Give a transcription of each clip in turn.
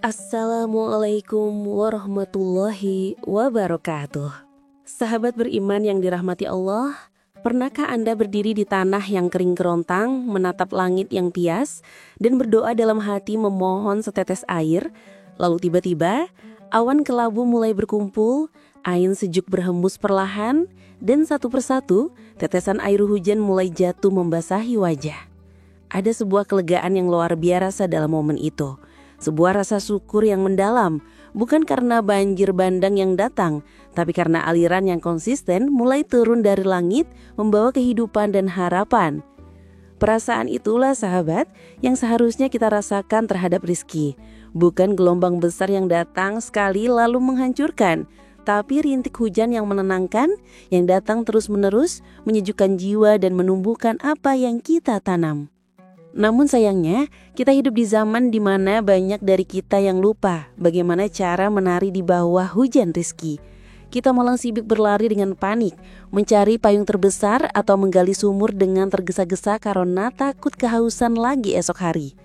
Assalamualaikum warahmatullahi wabarakatuh. Sahabat beriman yang dirahmati Allah, pernahkah Anda berdiri di tanah yang kering kerontang, menatap langit yang pias, dan berdoa dalam hati memohon setetes air? Lalu tiba-tiba, awan kelabu mulai berkumpul, angin sejuk berhembus perlahan, dan satu persatu, tetesan air hujan mulai jatuh membasahi wajah. Ada sebuah kelegaan yang luar biasa dalam momen itu. Sebuah rasa syukur yang mendalam, bukan karena banjir bandang yang datang, tapi karena aliran yang konsisten mulai turun dari langit, membawa kehidupan dan harapan. Perasaan itulah sahabat yang seharusnya kita rasakan terhadap rizki. Bukan gelombang besar yang datang sekali lalu menghancurkan, tapi rintik hujan yang menenangkan, yang datang terus-menerus, menyejukkan jiwa dan menumbuhkan apa yang kita tanam. Namun sayangnya, kita hidup di zaman di mana banyak dari kita yang lupa bagaimana cara menari di bawah hujan rizki. Kita malah sibuk berlari dengan panik, mencari payung terbesar atau menggali sumur dengan tergesa-gesa karena takut kehausan lagi esok hari.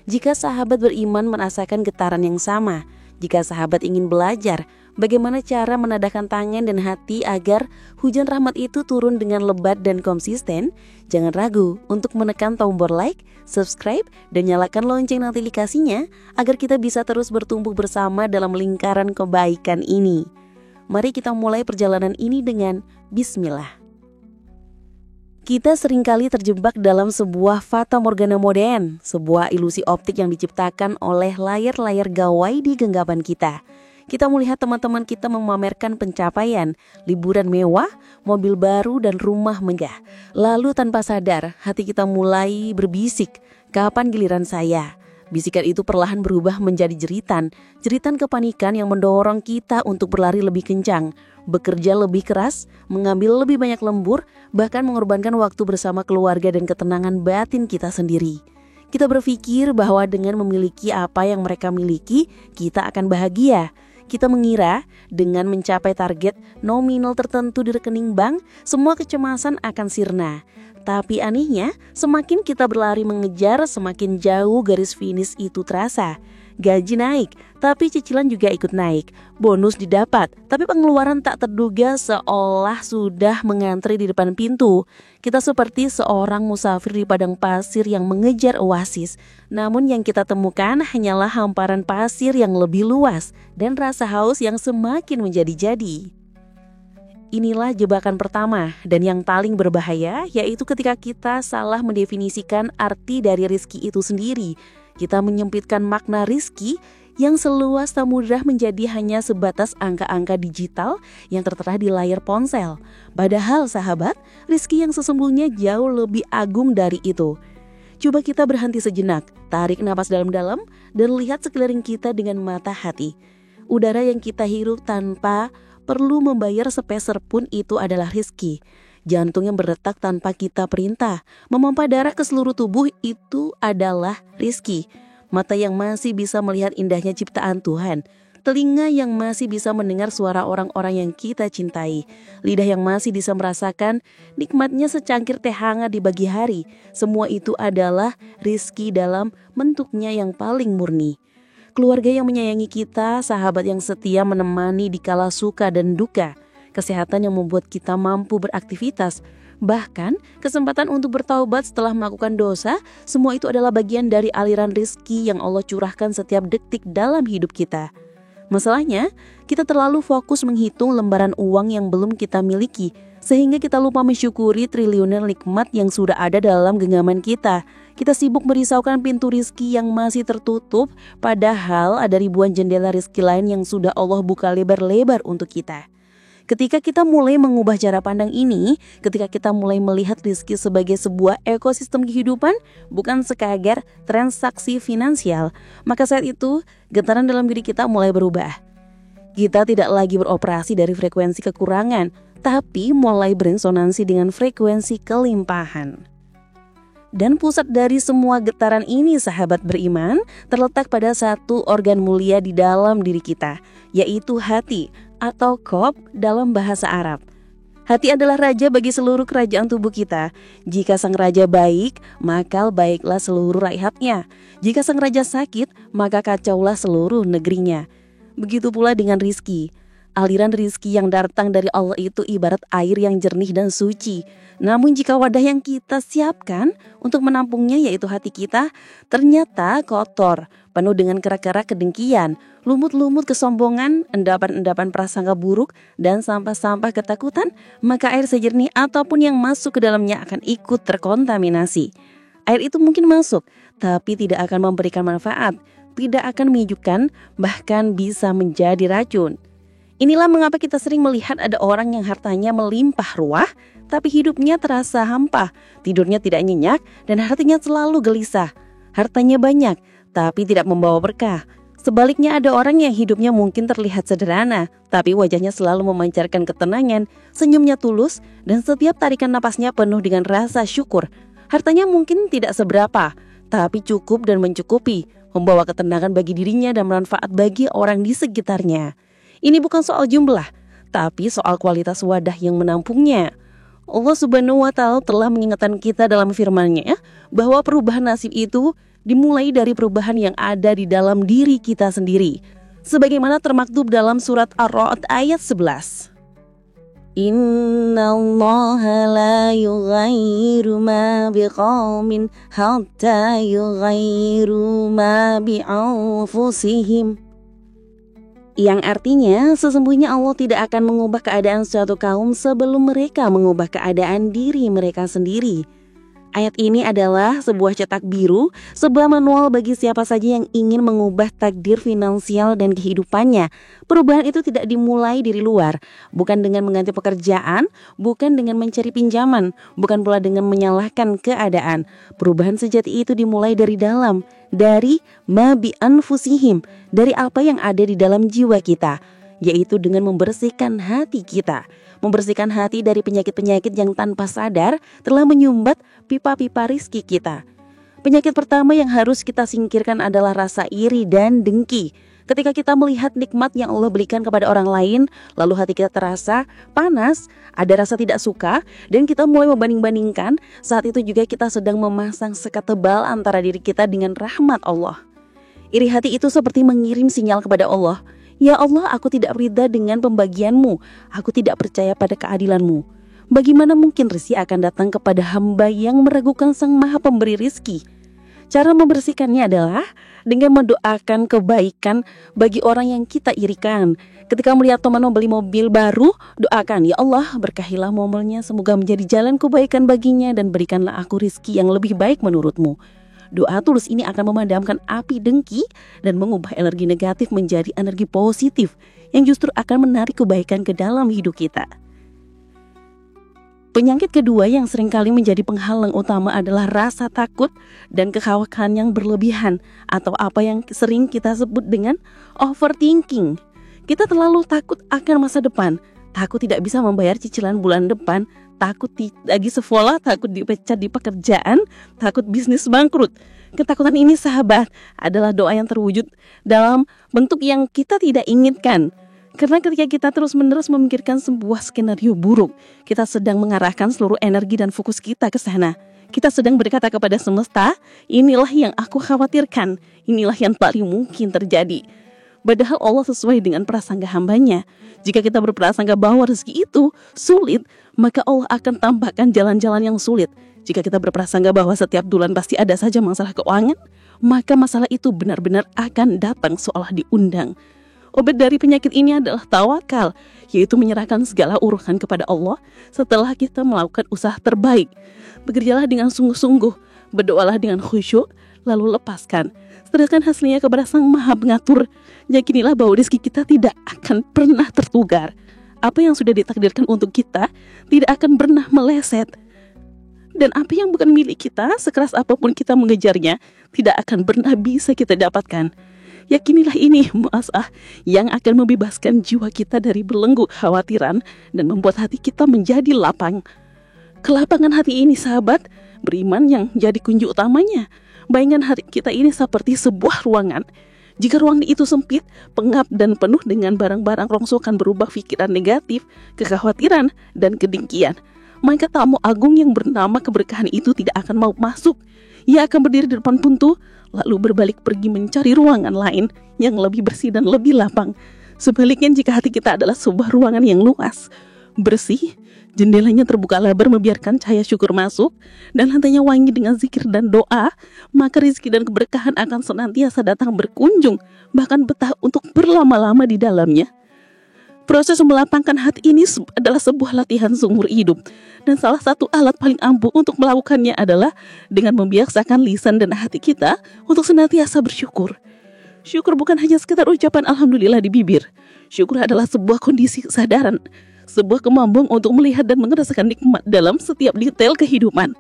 Jika sahabat beriman merasakan getaran yang sama, jika sahabat ingin belajar bagaimana cara menadahkan tangan dan hati agar hujan rahmat itu turun dengan lebat dan konsisten, jangan ragu untuk menekan tombol like, subscribe, dan nyalakan lonceng notifikasinya agar kita bisa terus bertumbuh bersama dalam lingkaran kebaikan ini. Mari kita mulai perjalanan ini dengan Bismillah. Kita seringkali terjebak dalam sebuah fata morgana modern, sebuah ilusi optik yang diciptakan oleh layar-layar gawai di genggaman kita. Kita melihat teman-teman kita memamerkan pencapaian, liburan mewah, mobil baru, dan rumah megah. Lalu tanpa sadar, hati kita mulai berbisik, kapan giliran saya? Bisikan itu perlahan berubah menjadi jeritan kepanikan yang mendorong kita untuk berlari lebih kencang, bekerja lebih keras, mengambil lebih banyak lembur, bahkan mengorbankan waktu bersama keluarga dan ketenangan batin kita sendiri. Kita berpikir bahwa dengan memiliki apa yang mereka miliki, kita akan bahagia. Kita mengira dengan mencapai target nominal tertentu di rekening bank, semua kecemasan akan sirna. Tapi anehnya, semakin kita berlari mengejar, semakin jauh garis finish itu terasa. Gaji naik, tapi cicilan juga ikut naik. Bonus didapat, tapi pengeluaran tak terduga seolah sudah mengantri di depan pintu. Kita seperti seorang musafir di padang pasir yang mengejar oasis. Namun yang kita temukan hanyalah hamparan pasir yang lebih luas dan rasa haus yang semakin menjadi-jadi. Inilah jebakan pertama dan yang paling berbahaya, yaitu ketika kita salah mendefinisikan arti dari rizki itu sendiri. Kita menyempitkan makna rizki yang seluas samudra menjadi hanya sebatas angka-angka digital yang tertera di layar ponsel. Padahal sahabat, rizki yang sesungguhnya jauh lebih agung dari itu. Coba kita berhenti sejenak, tarik napas dalam-dalam dan lihat sekeliling kita dengan mata hati. Udara yang kita hirup tanpa perlu membayar sepeser pun itu adalah rizki. Jantung yang berdetak tanpa kita perintah, memompa darah ke seluruh tubuh itu adalah rizki. Mata yang masih bisa melihat indahnya ciptaan Tuhan, telinga yang masih bisa mendengar suara orang-orang yang kita cintai, lidah yang masih bisa merasakan nikmatnya secangkir teh hangat di pagi hari. Semua itu adalah rizki dalam bentuknya yang paling murni. Keluarga yang menyayangi kita, sahabat yang setia menemani di kala suka dan duka, kesehatan yang membuat kita mampu beraktivitas, bahkan kesempatan untuk bertaubat setelah melakukan dosa, semua itu adalah bagian dari aliran rizki yang Allah curahkan setiap detik dalam hidup kita. Masalahnya, kita terlalu fokus menghitung lembaran uang yang belum kita miliki, sehingga kita lupa mensyukuri triliunan nikmat yang sudah ada dalam genggaman kita. Kita sibuk merisaukan pintu rizki yang masih tertutup, padahal ada ribuan jendela rizki lain yang sudah Allah buka lebar-lebar untuk kita. Ketika kita mulai mengubah cara pandang ini, ketika kita mulai melihat rizki sebagai sebuah ekosistem kehidupan, bukan sekadar transaksi finansial, maka saat itu getaran dalam diri kita mulai berubah. Kita tidak lagi beroperasi dari frekuensi kekurangan, tapi mulai beresonansi dengan frekuensi kelimpahan. Dan pusat dari semua getaran ini sahabat beriman terletak pada satu organ mulia di dalam diri kita, yaitu hati atau qalb dalam bahasa Arab. Hati adalah raja bagi seluruh kerajaan tubuh kita. Jika sang raja baik, maka baiklah seluruh rakyatnya. Jika sang raja sakit, maka kacaulah seluruh negerinya. Begitu pula dengan rizki. Aliran rizki yang datang dari Allah itu ibarat air yang jernih dan suci. Namun jika wadah yang kita siapkan untuk menampungnya, yaitu hati kita, ternyata kotor, penuh dengan kerak-kerak kedengkian, lumut-lumut kesombongan, endapan-endapan prasangka buruk, dan sampah-sampah ketakutan, maka air sejernih apapun yang masuk ke dalamnya akan ikut terkontaminasi. Air itu mungkin masuk, tapi tidak akan memberikan manfaat, tidak akan menyejukkan, bahkan bisa menjadi racun. Inilah mengapa kita sering melihat ada orang yang hartanya melimpah ruah, tapi hidupnya terasa hampa, tidurnya tidak nyenyak, dan hatinya selalu gelisah. Hartanya banyak, tapi tidak membawa berkah. Sebaliknya ada orang yang hidupnya mungkin terlihat sederhana, tapi wajahnya selalu memancarkan ketenangan, senyumnya tulus, dan setiap tarikan napasnya penuh dengan rasa syukur. Hartanya mungkin tidak seberapa, tapi cukup dan mencukupi, membawa ketenangan bagi dirinya dan manfaat bagi orang di sekitarnya. Ini bukan soal jumlah, tapi soal kualitas wadah yang menampungnya. Allah Subhanahu wa Ta'ala telah mengingatkan kita dalam firman-Nya bahwa perubahan nasib itu dimulai dari perubahan yang ada di dalam diri kita sendiri. Sebagaimana termaktub dalam surat Ar-Ra'd ayat 11. Innallaha la yughayyiru ma biqaumin hatta yughayyiru ma bi anfusihim. Yang artinya sesungguhnya Allah tidak akan mengubah keadaan suatu kaum sebelum mereka mengubah keadaan diri mereka sendiri. Ayat ini adalah sebuah cetak biru, sebuah manual bagi siapa saja yang ingin mengubah takdir finansial dan kehidupannya. Perubahan itu tidak dimulai dari luar, bukan dengan mengganti pekerjaan, bukan dengan mencari pinjaman, bukan pula dengan menyalahkan keadaan. Perubahan sejati itu dimulai dari dalam, dari ma bi anfusihim, dari apa yang ada di dalam jiwa kita, yaitu dengan membersihkan hati kita. Membersihkan hati dari penyakit-penyakit yang tanpa sadar telah menyumbat pipa-pipa rizki kita. Penyakit pertama yang harus kita singkirkan adalah rasa iri dan dengki. Ketika kita melihat nikmat yang Allah berikan kepada orang lain, lalu hati kita terasa panas, ada rasa tidak suka, dan kita mulai membanding-bandingkan, saat itu juga kita sedang memasang sekat tebal antara diri kita dengan rahmat Allah. Iri hati itu seperti mengirim sinyal kepada Allah, "Ya Allah, aku tidak ridha dengan pembagianmu, aku tidak percaya pada keadilanmu. Bagaimana mungkin rezeki akan datang kepada hamba yang meragukan Sang Maha Pemberi rizki?" Cara membersihkannya adalah dengan mendoakan kebaikan bagi orang yang kita irikan. Ketika melihat teman membeli mobil baru, doakan, "Ya Allah, berkahilah mobilnya, semoga menjadi jalan kebaikan baginya dan berikanlah aku rizki yang lebih baik menurut-Mu." Doa tulus ini akan memadamkan api dengki dan mengubah energi negatif menjadi energi positif yang justru akan menarik kebaikan ke dalam hidup kita. Penyakit kedua yang seringkali menjadi penghalang utama adalah rasa takut dan kekhawatiran yang berlebihan, atau apa yang sering kita sebut dengan overthinking. Kita terlalu takut akan masa depan, takut tidak bisa membayar cicilan bulan depan, takut lagi sekolah, takut dipecat di pekerjaan, takut bisnis bangkrut. Ketakutan ini, sahabat, adalah doa yang terwujud dalam bentuk yang kita tidak inginkan. Karena ketika kita terus-menerus memikirkan sebuah skenario buruk, kita sedang mengarahkan seluruh energi dan fokus kita ke sana. Kita sedang berkata kepada semesta, "Inilah yang aku khawatirkan, inilah yang paling mungkin terjadi." Padahal Allah sesuai dengan prasangka hambanya. Jika kita berprasangka bahwa rezeki itu sulit, maka Allah akan tambahkan jalan-jalan yang sulit. Jika kita berprasangka bahwa setiap bulan pasti ada saja masalah keuangan, maka masalah itu benar-benar akan datang seolah diundang. Obat dari penyakit ini adalah tawakal, yaitu menyerahkan segala urusan kepada Allah setelah kita melakukan usaha terbaik. Bekerjalah dengan sungguh-sungguh, berdoalah dengan khusyuk, lalu lepaskan. Serahkan hasilnya kepada Sang Maha Pengatur. Yakinilah bahwa rezeki kita tidak akan pernah tertukar. Apa yang sudah ditakdirkan untuk kita tidak akan pernah meleset. Dan apa yang bukan milik kita, sekeras apapun kita mengejarnya, tidak akan pernah bisa kita dapatkan. Yakinilah ini muasah yang akan membebaskan jiwa kita dari belenggu khawatiran dan membuat hati kita menjadi lapang. Kelapangan hati ini, sahabat, beriman yang jadi kunci utamanya. Bayangkan hati kita ini seperti sebuah ruangan. Jika ruang itu sempit, pengap dan penuh dengan barang-barang rongsokan berubah pikiran negatif, kekhawatiran, dan kedengkian, maka tamu agung yang bernama keberkahan itu tidak akan mau masuk. Ia akan berdiri di depan pintu, lalu berbalik pergi mencari ruangan lain yang lebih bersih dan lebih lapang. Sebaliknya, jika hati kita adalah sebuah ruangan yang luas, bersih, jendelanya terbuka lebar membiarkan cahaya syukur masuk, dan lantainya wangi dengan zikir dan doa, maka rezeki dan keberkahan akan senantiasa datang berkunjung, bahkan betah untuk berlama-lama di dalamnya. Proses melapangkan hati ini adalah sebuah latihan seumur hidup, dan salah satu alat paling ampuh untuk melakukannya adalah dengan membiasakan lisan dan hati kita untuk senantiasa bersyukur. Syukur bukan hanya sekedar ucapan alhamdulillah di bibir. Syukur adalah sebuah kondisi kesadaran, sebuah kemampuan untuk melihat dan merasakan nikmat dalam setiap detail kehidupan.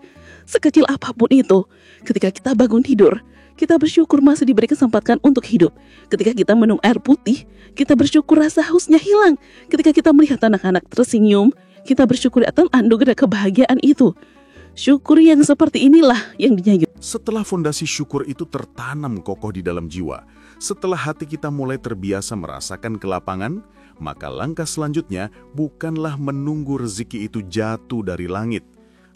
Sekecil apapun itu, ketika kita bangun tidur, kita bersyukur masih diberi kesempatan untuk hidup. Ketika kita minum air putih, kita bersyukur rasa hausnya hilang. Ketika kita melihat anak-anak tersenyum, kita bersyukur atas anugerah kebahagiaan itu. Syukur yang seperti inilah yang dinyanyi. Setelah fondasi syukur itu tertanam kokoh di dalam jiwa, setelah hati kita mulai terbiasa merasakan kelapangan, maka langkah selanjutnya bukanlah menunggu rezeki itu jatuh dari langit.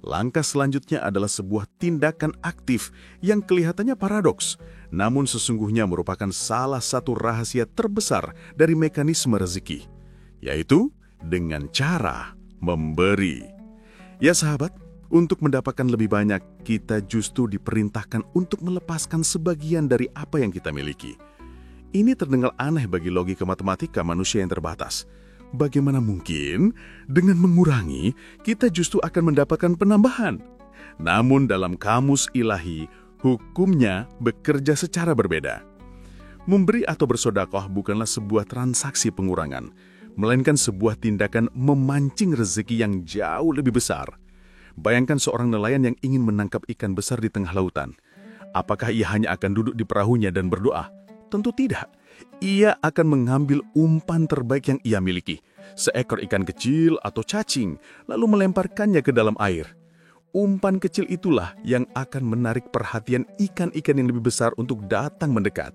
Langkah selanjutnya adalah sebuah tindakan aktif yang kelihatannya paradoks, namun sesungguhnya merupakan salah satu rahasia terbesar dari mekanisme rezeki, yaitu dengan cara memberi. Ya sahabat, untuk mendapatkan lebih banyak, kita justru diperintahkan untuk melepaskan sebagian dari apa yang kita miliki. Ini terdengar aneh bagi logika matematika manusia yang terbatas. Bagaimana mungkin dengan mengurangi, kita justru akan mendapatkan penambahan? Namun dalam kamus ilahi, hukumnya bekerja secara berbeda. Memberi atau bersedekah bukanlah sebuah transaksi pengurangan, melainkan sebuah tindakan memancing rezeki yang jauh lebih besar. Bayangkan seorang nelayan yang ingin menangkap ikan besar di tengah lautan. Apakah ia hanya akan duduk di perahunya dan berdoa? Tentu tidak. Ia akan mengambil umpan terbaik yang ia miliki, seekor ikan kecil atau cacing, lalu melemparkannya ke dalam air. Umpan kecil itulah yang akan menarik perhatian ikan-ikan yang lebih besar untuk datang mendekat.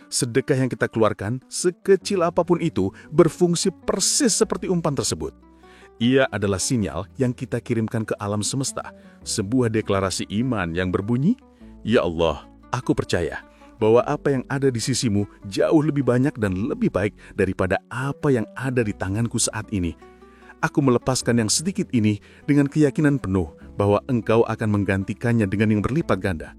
Sedekah yang kita keluarkan, sekecil apapun itu, berfungsi persis seperti umpan tersebut. Ia adalah sinyal yang kita kirimkan ke alam semesta, sebuah deklarasi iman yang berbunyi, "Ya Allah, aku percaya bahwa apa yang ada di sisimu jauh lebih banyak dan lebih baik daripada apa yang ada di tanganku saat ini. Aku melepaskan yang sedikit ini dengan keyakinan penuh bahwa Engkau akan menggantikannya dengan yang berlipat ganda."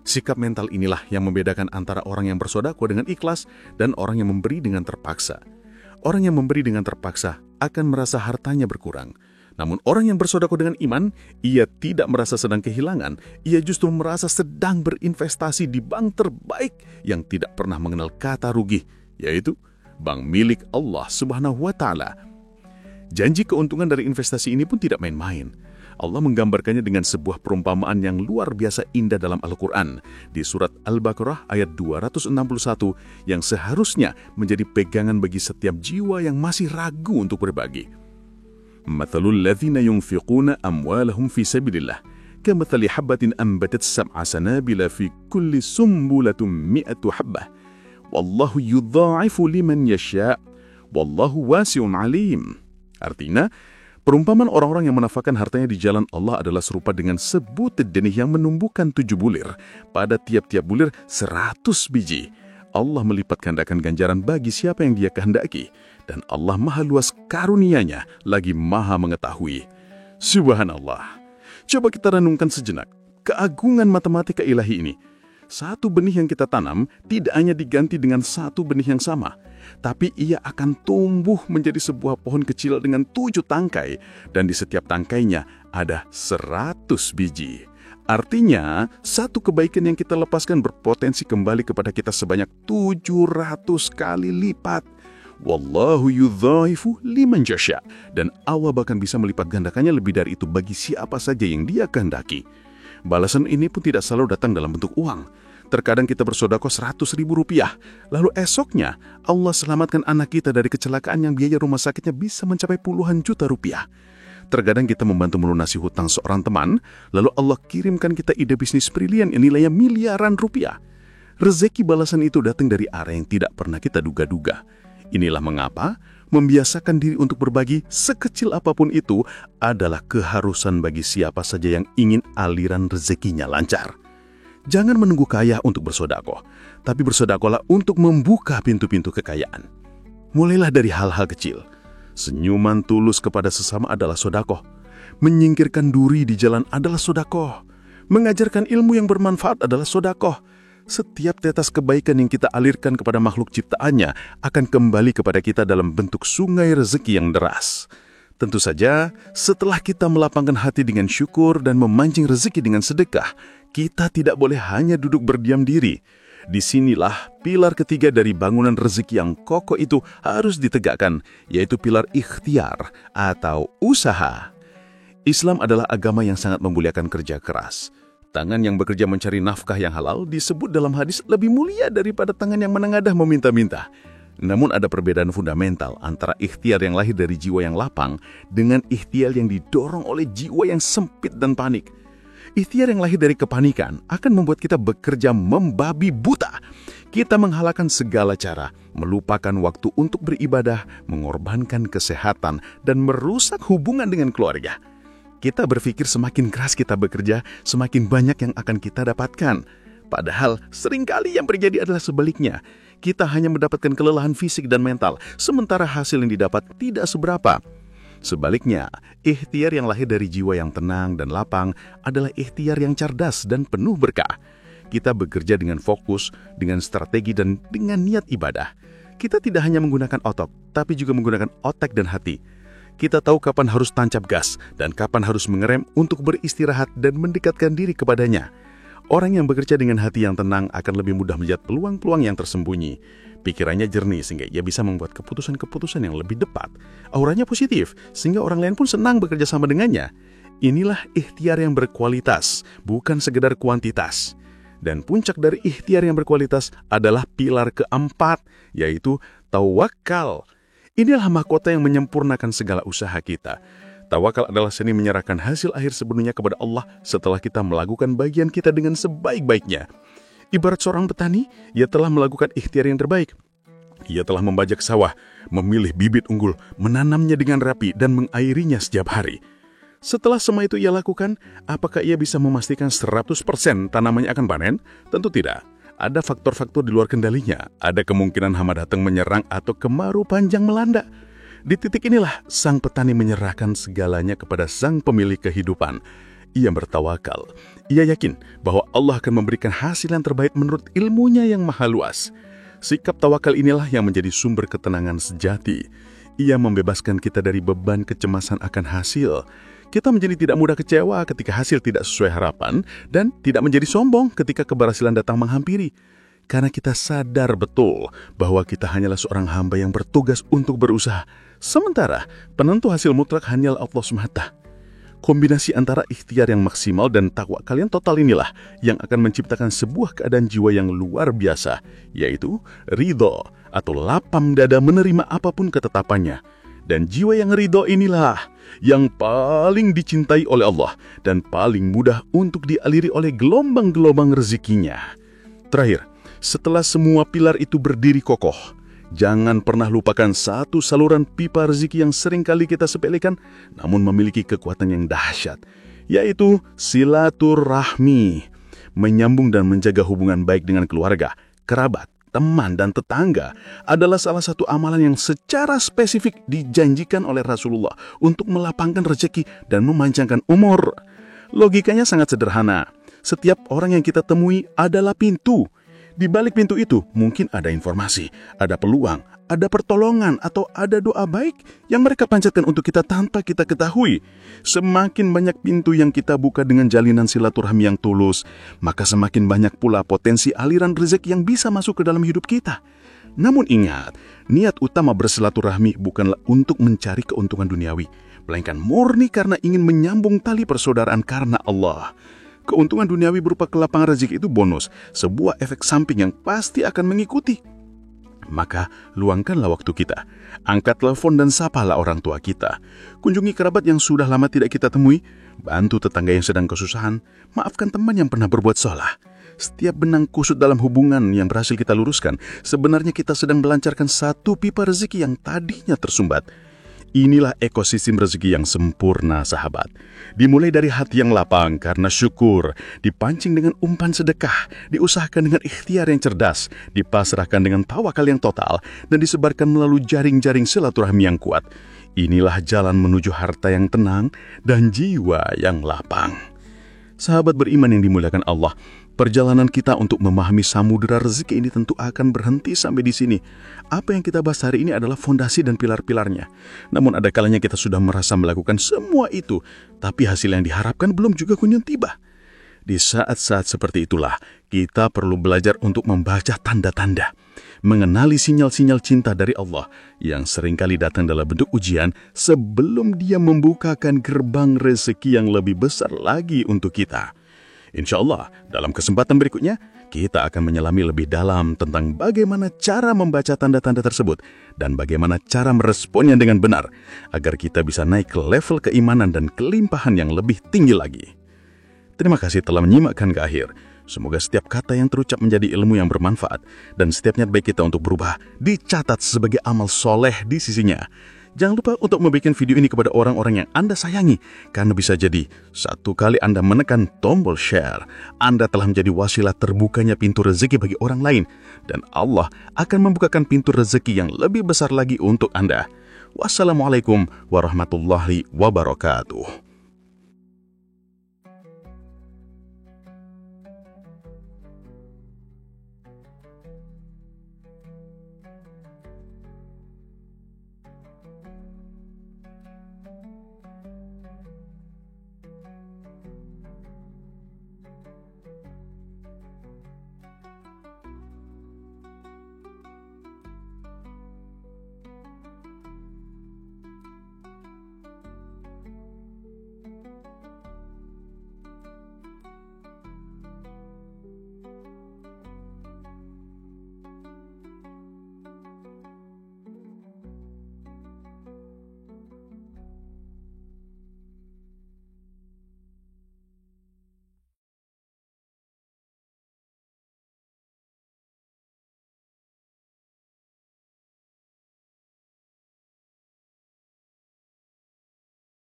Sikap mental inilah yang membedakan antara orang yang bersedekah dengan ikhlas dan orang yang memberi dengan terpaksa. Orang yang memberi dengan terpaksa akan merasa hartanya berkurang. Namun orang yang bersedekah dengan iman, ia tidak merasa sedang kehilangan. Ia justru merasa sedang berinvestasi di bank terbaik yang tidak pernah mengenal kata rugi, yaitu bank milik Allah Subhanahu wa Ta'ala. Janji keuntungan dari investasi ini pun tidak main-main. Allah menggambarkannya dengan sebuah perumpamaan yang luar biasa indah dalam Al-Quran di surat Al-Baqarah ayat 261 yang seharusnya menjadi pegangan bagi setiap jiwa yang masih ragu untuk berbagi. Mathalul ladzina yunfiquna amwalahum fi sabilillah kamathali habbatin ambatat sab'a sanabila fi kulli sumbulatin mi'atu habbah wallahu yudha'ifu liman yasha' wallahu wasi'un alim. Artinya, perumpamaan orang-orang yang menafkahkan hartanya di jalan Allah adalah serupa dengan sebutir benih yang menumbuhkan 7 bulir. Pada tiap-tiap bulir 100 biji. Allah melipat gandakan ganjaran bagi siapa yang Dia kehendaki. Dan Allah maha luas karunia-Nya, lagi maha mengetahui. Subhanallah. Coba kita renungkan sejenak keagungan matematika ilahi ini. Satu benih yang kita tanam tidak hanya diganti dengan satu benih yang sama, tapi ia akan tumbuh menjadi sebuah pohon kecil dengan 7 tangkai, dan di setiap tangkainya ada 100 biji. Artinya, satu kebaikan yang kita lepaskan berpotensi kembali kepada kita sebanyak 700 kali lipat. Wallahu yudha'ifu liman yasha. Dan Allah bahkan bisa melipat gandakannya lebih dari itu bagi siapa saja yang Dia kehendaki. Balasan ini pun tidak selalu datang dalam bentuk uang. Terkadang kita bersedekah 100.000 rupiah, lalu esoknya Allah selamatkan anak kita dari kecelakaan yang biaya rumah sakitnya bisa mencapai puluhan juta rupiah. Terkadang kita membantu melunasi hutang seorang teman, lalu Allah kirimkan kita ide bisnis brilian yang nilainya miliaran rupiah. Rezeki balasan itu datang dari arah yang tidak pernah kita duga-duga. Inilah mengapa membiasakan diri untuk berbagi sekecil apapun itu adalah keharusan bagi siapa saja yang ingin aliran rezekinya lancar. Jangan menunggu kaya untuk bersedekah, tapi bersedekahlah untuk membuka pintu-pintu kekayaan. Mulailah dari hal-hal kecil. Senyuman tulus kepada sesama adalah sedekah. Menyingkirkan duri di jalan adalah sedekah. Mengajarkan ilmu yang bermanfaat adalah sedekah. Setiap tetes kebaikan yang kita alirkan kepada makhluk ciptaannya akan kembali kepada kita dalam bentuk sungai rezeki yang deras. Tentu saja, setelah kita melapangkan hati dengan syukur dan memancing rezeki dengan sedekah, kita tidak boleh hanya duduk berdiam diri. Disinilah pilar ketiga dari bangunan rezeki yang kokoh itu harus ditegakkan, yaitu pilar ikhtiar atau usaha. Islam adalah agama yang sangat memuliakan kerja keras. Tangan yang bekerja mencari nafkah yang halal disebut dalam hadis lebih mulia daripada tangan yang menengadah meminta-minta. Namun ada perbedaan fundamental antara ikhtiar yang lahir dari jiwa yang lapang dengan ikhtiar yang didorong oleh jiwa yang sempit dan panik. Ikhtiar yang lahir dari kepanikan akan membuat kita bekerja membabi buta. Kita menghalalkan segala cara, melupakan waktu untuk beribadah, mengorbankan kesehatan, dan merusak hubungan dengan keluarga. Kita berpikir semakin keras kita bekerja, semakin banyak yang akan kita dapatkan. Padahal seringkali yang terjadi adalah sebaliknya. Kita hanya mendapatkan kelelahan fisik dan mental, sementara hasil yang didapat tidak seberapa. Sebaliknya, ikhtiar yang lahir dari jiwa yang tenang dan lapang adalah ikhtiar yang cerdas dan penuh berkah. Kita bekerja dengan fokus, dengan strategi, dan dengan niat ibadah. Kita tidak hanya menggunakan otot, tapi juga menggunakan otak dan hati. Kita tahu kapan harus tancap gas dan kapan harus mengerem untuk beristirahat dan mendekatkan diri kepadanya. Orang yang bekerja dengan hati yang tenang akan lebih mudah melihat peluang-peluang yang tersembunyi. Pikirannya jernih sehingga ia bisa membuat keputusan-keputusan yang lebih tepat. Auranya positif sehingga orang lain pun senang bekerja sama dengannya. Inilah ikhtiar yang berkualitas, bukan sekedar kuantitas. Dan puncak dari ikhtiar yang berkualitas adalah pilar keempat, yaitu tawakal. Inilah mahkota yang menyempurnakan segala usaha kita. Tawakal adalah seni menyerahkan hasil akhir sepenuhnya kepada Allah setelah kita melakukan bagian kita dengan sebaik-baiknya. Ibarat seorang petani, ia telah melakukan ikhtiar yang terbaik. Ia telah membajak sawah, memilih bibit unggul, menanamnya dengan rapi, dan mengairinya setiap hari. Setelah semua itu ia lakukan, apakah ia bisa memastikan 100% tanamannya akan panen? Tentu tidak. Ada faktor-faktor di luar kendalinya. Ada kemungkinan hama datang menyerang atau kemarau panjang melanda. Di titik inilah sang petani menyerahkan segalanya kepada sang pemilik kehidupan. Ia bertawakal. Ia yakin bahwa Allah akan memberikan hasil yang terbaik menurut ilmunya yang maha luas. Sikap tawakal inilah yang menjadi sumber ketenangan sejati. Ia membebaskan kita dari beban kecemasan akan hasil. Kita menjadi tidak mudah kecewa ketika hasil tidak sesuai harapan dan tidak menjadi sombong ketika keberhasilan datang menghampiri. Karena kita sadar betul bahwa kita hanyalah seorang hamba yang bertugas untuk berusaha. Sementara penentu hasil mutlak hanyalah Allah SWT. Kombinasi antara ikhtiar yang maksimal dan takwa kalian total inilah yang akan menciptakan sebuah keadaan jiwa yang luar biasa, yaitu ridho atau lapang dada menerima apapun ketetapannya. Dan jiwa yang ridho inilah yang paling dicintai oleh Allah dan paling mudah untuk dialiri oleh gelombang-gelombang rezekinya. Terakhir, setelah semua pilar itu berdiri kokoh, jangan pernah lupakan satu saluran pipa rezeki yang sering kali kita sepelekan, namun memiliki kekuatan yang dahsyat, yaitu silaturahmi. Menyambung dan menjaga hubungan baik dengan keluarga, kerabat, teman, dan tetangga adalah salah satu amalan yang secara spesifik dijanjikan oleh Rasulullah untuk melapangkan rezeki dan memanjangkan umur. Logikanya sangat sederhana. Setiap orang yang kita temui adalah pintu. Di balik pintu itu mungkin ada informasi, ada peluang, ada pertolongan, atau ada doa baik yang mereka panjatkan untuk kita tanpa kita ketahui. Semakin banyak pintu yang kita buka dengan jalinan silaturahmi yang tulus, maka semakin banyak pula potensi aliran rezeki yang bisa masuk ke dalam hidup kita. Namun ingat, niat utama bersilaturahmi bukanlah untuk mencari keuntungan duniawi, melainkan murni karena ingin menyambung tali persaudaraan karena Allah. Keuntungan duniawi berupa kelapangan rezeki itu bonus, sebuah efek samping yang pasti akan mengikuti. Maka luangkanlah waktu kita, angkat telepon dan sapalah orang tua kita, kunjungi kerabat yang sudah lama tidak kita temui, bantu tetangga yang sedang kesusahan, maafkan teman yang pernah berbuat salah. Setiap benang kusut dalam hubungan yang berhasil kita luruskan, sebenarnya kita sedang melancarkan satu pipa rezeki yang tadinya tersumbat. Inilah ekosistem rezeki yang sempurna, sahabat. Dimulai dari hati yang lapang karena syukur, dipancing dengan umpan sedekah, diusahakan dengan ikhtiar yang cerdas, dipasrahkan dengan tawakal yang total, dan disebarkan melalui jaring-jaring silaturahmi yang kuat. Inilah jalan menuju harta yang tenang dan jiwa yang lapang. Sahabat beriman yang dimuliakan Allah, perjalanan kita untuk memahami samudera rezeki ini tentu akan berhenti sampai di sini. Apa yang kita bahas hari ini adalah fondasi dan pilar-pilarnya. Namun ada kalanya kita sudah merasa melakukan semua itu, tapi hasil yang diharapkan belum juga kunjung tiba. Di saat-saat seperti itulah, kita perlu belajar untuk membaca tanda-tanda, mengenali sinyal-sinyal cinta dari Allah yang seringkali datang dalam bentuk ujian sebelum Dia membukakan gerbang rezeki yang lebih besar lagi untuk kita. Insya Allah, dalam kesempatan berikutnya, kita akan menyelami lebih dalam tentang bagaimana cara membaca tanda-tanda tersebut dan bagaimana cara meresponnya dengan benar, agar kita bisa naik ke level keimanan dan kelimpahan yang lebih tinggi lagi. Terima kasih telah menyimakkan ke akhir. Semoga setiap kata yang terucap menjadi ilmu yang bermanfaat, dan setiap niat baik kita untuk berubah dicatat sebagai amal soleh di sisinya. Jangan lupa untuk membuat video ini kepada orang-orang yang Anda sayangi, karena bisa jadi satu kali Anda menekan tombol share, Anda telah menjadi wasilah terbukanya pintu rezeki bagi orang lain, dan Allah akan membukakan pintu rezeki yang lebih besar lagi untuk Anda. Wassalamualaikum warahmatullahi wabarakatuh.